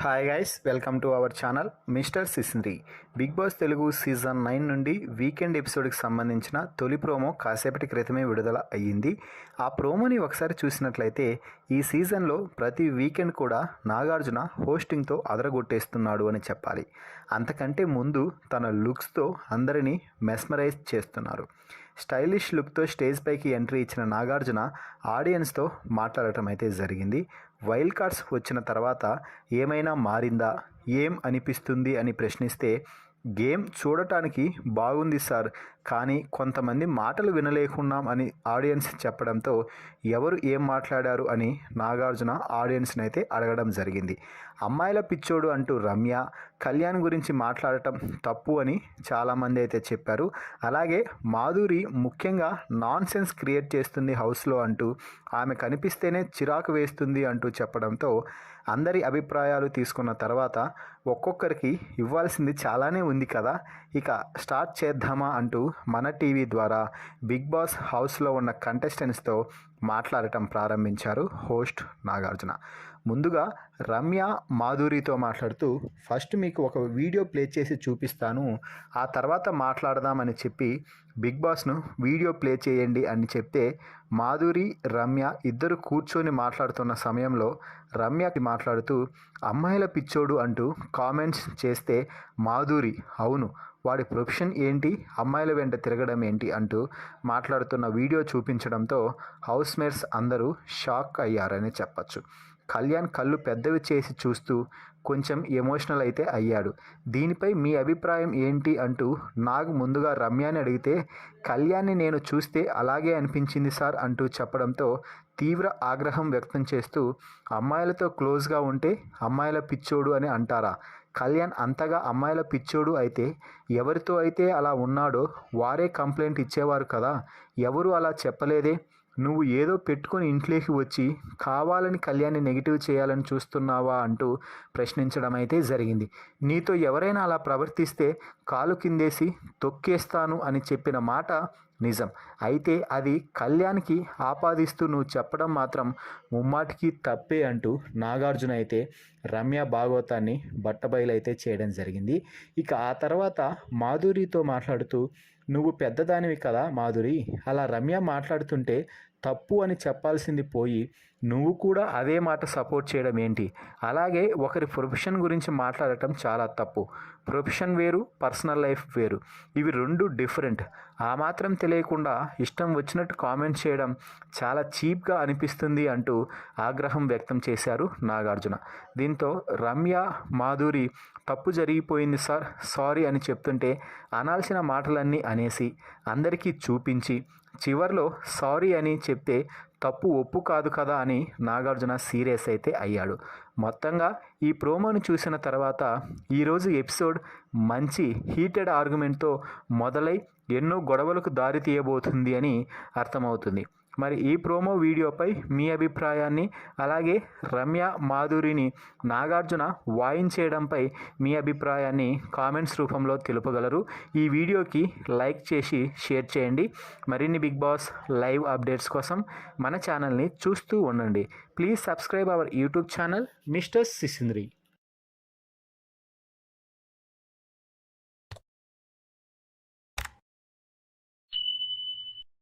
Hi guys, welcome to our channel mister Sisindri. Bigg Boss Telugu season 9 నుండి weekend ఎపిసోడ్కి సంబంధించిన తొలి promo కాసేపటి క్రితమే విడుదల అయ్యింది. ఆ ప్రోమోని ఒకసారి చూసినట్లయితే ఈ సీజన్లో ప్రతి వీకెండ్ కూడా నాగార్జున హోస్టింగ్తో అదరగొట్టేస్తున్నాడు అని చెప్పాలి. అంతకంటే ముందు తన లుక్స్తో అందరినీ మెస్మరైజ్ చేస్తున్నారు. స్టైలిష్ లుక్తో స్టేజ్ పైకి ఎంట్రీ ఇచ్చిన నాగార్జున ఆడియన్స్తో మాట్లాడటం అయితే జరిగింది. వైల్డ్ కార్డ్స్ వచ్చిన తర్వాత ఏమైనా మారిందా, ఏం అనిపిస్తుంది అని ప్రశ్నిస్తే, గేమ్ చూడటానికి బాగుంది సార్, కానీ కొంతమంది మాటలు వినలేకున్నాం అని ఆడియన్స్ చెప్పడంతో ఎవరు ఏం మాట్లాడారు అని నాగార్జున ఆడియన్స్ని అయితే అడగడం జరిగింది. అమ్మాయిల పిచ్చోడు అంటూ రమ్య, కళ్యాణ్ గురించి మాట్లాడటం తప్పు అని చాలామంది అయితే చెప్పారు. అలాగే మాధురి ముఖ్యంగా నాన్ సెన్స్ క్రియేట్ చేస్తుంది హౌస్లో అంటూ, ఆమె కనిపిస్తేనే చిరాకు వేస్తుంది అంటూ చెప్పడంతో అందరి అభిప్రాయాలు తీసుకున్న తర్వాత ఒక్కొక్కరికి ఇవ్వాల్సింది చాలానే ఉంది కదా, ఇక స్టార్ట్ చేద్దామా అంటూ మన టీవీ ద్వారా బిగ్ బాస్ హౌస్లో ఉన్న కంటెస్టెంట్స్తో మాట్లాడటం ప్రారంభించారు హోస్ట్ నాగార్జున. ముందుగా రమ్య మాధురితో మాట్లాడుతూ, ఫస్ట్ మీకు ఒక వీడియో ప్లే చేసి చూపిస్తాను, ఆ తర్వాత మాట్లాడదామని చెప్పి బిగ్ బాస్ను వీడియో ప్లే చేయండి అని చెప్తే, మాధురి రమ్య ఇద్దరు కూర్చొని మాట్లాడుతున్న సమయంలో రమ్యకి మాట్లాడుతూ అమ్మాయిల పిచ్చోడు అంటూ కామెంట్స్ చేస్తే, మాధురి అవును, వాడి ప్రొఫెషన్ ఏంటి, అమ్మాయిల వెంట తిరగడం ఏంటి అంటూ మాట్లాడుతున్న వీడియో చూపించడంతో హౌస్మేట్స్ అందరూ షాక్ అయ్యారని చెప్పచ్చు. కళ్యాణ్ కళ్ళు పెద్దవి చేసి చూస్తూ కొంచెం ఎమోషనల్ అయితే అయ్యాడు. దీనిపై మీ అభిప్రాయం ఏంటి అంటూ నాగ్ ముందుగా రమ్యాని అడిగితే, కళ్యాణ్ని నేను చూస్తే అలాగే అనిపించింది సార్ అంటూ చెప్పడంతో తీవ్ర ఆగ్రహం వ్యక్తం చేస్తూ, అమ్మాయిలతో క్లోజ్గా ఉంటే అమ్మాయిల పిచ్చోడు అని అంటారా? కళ్యాణ్ అంతగా అమ్మాయిల పిచ్చోడు అయితే ఎవరితో అయితే అలా ఉన్నాడో వారే కంప్లైంట్ ఇచ్చేవారు కదా, ఎవరు అలా చెప్పలేదే, నువ్వు ఏదో పెట్టుకొని ఇంట్లోకి వచ్చి కావాలని కళ్యాణ్ని నెగిటివ్ చేయాలని చూస్తున్నావా అంటూ ప్రశ్నించడం అయితే జరిగింది. నీతో ఎవరైనా అలా ప్రవర్తిస్తే కాలు కిందేసి తొక్కేస్తాను అని చెప్పిన మాట నిజం. అయితే అది కళ్యాణ్కి ఆపాదిస్తూ నువ్వు చెప్పడం మాత్రం ముమ్మాటికి తప్పే అంటూ నాగార్జున అయితే రమ్య భాగవతాన్ని బట్టబయలైతే చేయడం జరిగింది. ఇక ఆ తర్వాత మాధురితో మాట్లాడుతూ, నువ్వు పెద్దదానివి కదా మాధురి, అలా రమ్య మాట్లాడుతుంటే తప్పు అని చెప్పాల్సింది పోయి నువ్వు కూడా అదే మాట సపోర్ట్ చేయడం ఏంటి? అలాగే ఒకరి ప్రొఫెషన్ గురించి మాట్లాడటం చాలా తప్పు. ప్రొఫెషన్ వేరు, పర్సనల్ లైఫ్ వేరు, ఇవి రెండు డిఫరెంట్. ఆ మాత్రం తెలియకుండా ఇష్టం వచ్చినట్టు కామెంట్ చేయడం చాలా చీప్గా అనిపిస్తుంది అంటూ ఆగ్రహం వ్యక్తం చేశారు నాగార్జున. దీంతో రమ్య మాధురి తప్పు జరిగిపోయింది సార్, సారీ అని చెప్తుంటే అనాల్సిన మాటలన్నీ అనేసి అందరికీ చూపించి చివర్లో సారీ అని చెప్తే తప్పు ఒప్పు కాదు కదా అని నాగార్జున సీరియస్ అయితే అయ్యాడు. మొత్తంగా ఈ ప్రోమోను చూసిన తర్వాత ఈరోజు ఎపిసోడ్ మంచి హీటెడ్ ఆర్గ్యుమెంట్తో మొదలై ఎన్నో గొడవలకు దారి తీయబోతుంది అని అర్థమవుతుంది. మరి ఈ ప్రోమో వీడియోపై మీ అభిప్రాయాన్ని, అలాగే రమ్య మాధురిని నాగార్జున వాయించేయడంపై మీ అభిప్రాయాన్ని కామెంట్స్ రూపంలో తెలుపగలరు. ఈ వీడియోకి లైక్ చేసి షేర్ చేయండి. మరిన్ని బిగ్ బాస్ లైవ్ అప్డేట్స్ కోసం మన ఛానల్ని చూస్తూ ఉండండి. Please subscribe our YouTube channel mister సిసింద్రి.